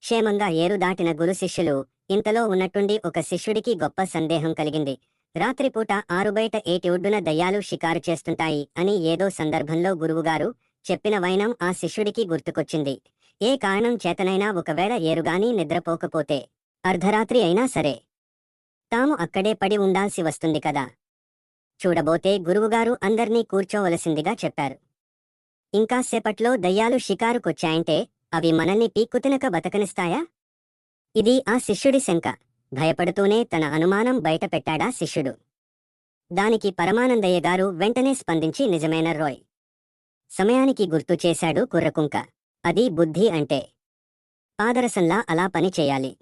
క్షేమంగా ఏరు దాటిన గురు శిష్యులు ఇంతలో ఉన్నట్టుండి ఒక శిష్యుడికి గొప్ప సందేహం కలిగింది. రాత్రిపూట ఆరుబయట ఏటి ఒడ్డున దయ్యాలు షికారు చేస్తుంటాయి అని ఏదో సందర్భంలో గురువుగారు చెప్పిన వైనం ఆ శిష్యుడికి గుర్తుకొచ్చింది. ఏ కారణం చేతనైనా ఒకవేళ ఏరుగాని నిద్రపోకపోతే అర్ధరాత్రి అయినా సరే తాము అక్కడే పడి ఉండాల్సి వస్తుంది కదా. చూడబోతే గురువుగారు అందర్నీ కూర్చోవలసిందిగా చెప్పారు. ఇంకాసేపట్లో దయ్యాలు షికారుకొచ్చాయంటే అవి మనల్ని పీక్కుతినక బతకనిస్తాయా? ఇది ఆ శిష్యుడి శంక. భయపడుతూనే తన అనుమానం బయటపెట్టాడా శిష్యుడు. దానికి పరమానందయ్య గారు వెంటనే స్పందించి నిజమేన రోయ్. సమయానికి గుర్తు చేశాడు కుర్రకుంక. అది బుద్ధి అంటే. పాదరసంలా అలా పని చేయాలి.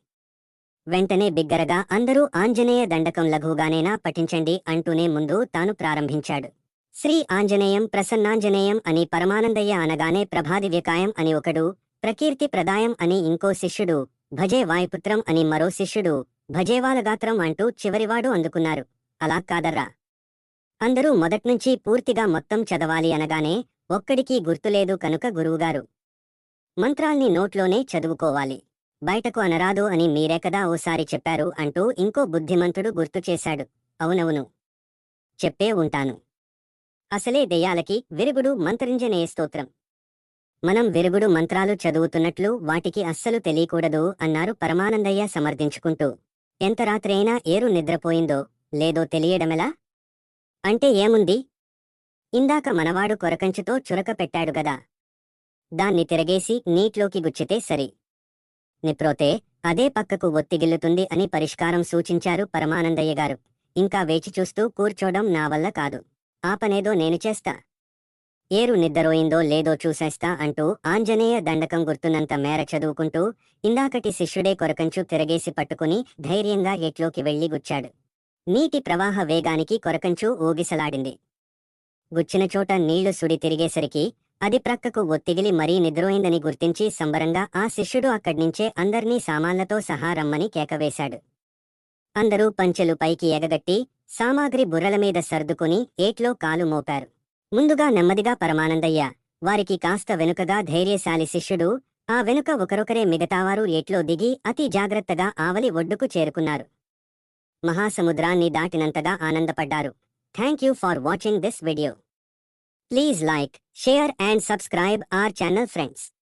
వెంటనే బిగ్గరగా అందరూ ఆంజనేయ దండకం లఘువుగానేనా పఠించండి అంటూనే ముందు తాను ప్రారంభించాడు. శ్రీ ఆంజనేయం ప్రసన్నాంజనేయం అని పరమానందయ్య అనగానే ప్రభాదివ్యకాయం అని ఒకడు, ప్రకీర్తి ప్రదాయం అని ఇంకో శిష్యుడు, భజే వాయుపుత్రం అని మరో శిష్యుడు, భజేవాలగాత్రం అంటూ చివరివాడు అందుకున్నారు. అలా కాదర్రా. అందరూ మొదట్నుంచి పూర్తిగా మొత్తం చదవాలి అనగానే ఒక్కడికీ గుర్తులేదు కనుక గురువుగారు మంత్రాల్ని నోట్లోనే చదువుకోవాలి, బయటకు అనరాదు అని మీరే కదా ఓసారి చెప్పారు అంటూ ఇంకో బుద్ధిమంతుడు గుర్తుచేశాడు. అవునవును, చెప్పే ఉంటాను. అసలే దెయ్యాలకి విరుగుడు మంత్రింజనేయ స్తోత్రం. మనం విరుగుడు మంత్రాలు చదువుతున్నట్లు వాటికి అస్సలు తెలియకూడదు అన్నారు పరమానందయ్య సమర్థించుకుంటూ. ఎంత రాత్రి అయినా ఏరు నిద్రపోయిందో లేదో తెలియడమెలా? అంటే ఏముంది, ఇందాక మనవాడు కొరకంచుతో చురక పెట్టాడు గదా, దాన్ని తిరగేసి నీట్లోకి గుచ్చితే సరి. నిప్రోతే అదే పక్కకు ఒత్తిగిల్లుతుంది అని పరిష్కారం సూచించారు పరమానందయ్య గారు. ఇంకా వేచి చూస్తూ కూర్చోడం నా వల్ల కాదు. ఆ పనేదో నేను చేస్తా. ఏరు నిద్రపోయిందో లేదో చూసేస్తా అంటూ ఆంజనేయ దండకం గుర్తున్నంత మేర చదువుకుంటూ ఇందాకటి శిష్యుడే కొరకంచు తిరగేసి పట్టుకుని ధైర్యంగా ఎట్లోకి వెళ్లి గుచ్చాడు. నీటి ప్రవాహ వేగానికి కొరకంచు ఊగిసలాడింది. గుచ్చిన చోట నీళ్లు సుడి తిరిగేసరికి అది ప్రక్కకు ఒత్తిగిలి మరీ నిద్రోయిందని గుర్తించి సంబరంగా ఆ శిష్యుడు అక్కడ్నించే అందర్నీ సామాన్లతో సహా రమ్మని కేకవేశాడు. అందరూ పంచెలు పైకి ఎగగట్టి సామాగ్రి బుర్రలమీద సర్దుకుని ఏట్లో కాలు మోపారు. ముందుగా నెమ్మదిగా పరమానందయ్య, వారికి కాస్త వెనుకగా ధైర్యశాలి శిష్యుడు, ఆ వెనుక ఒకరొకరే మిగతావారు ఏట్లో దిగి అతి జాగ్రత్తగా ఆవలి ఒడ్డుకు చేరుకున్నారు. మహాసముద్రాన్ని దాటినంతగా ఆనందపడ్డారు. Thank you for watching this video. Please like, share and subscribe our channel friends.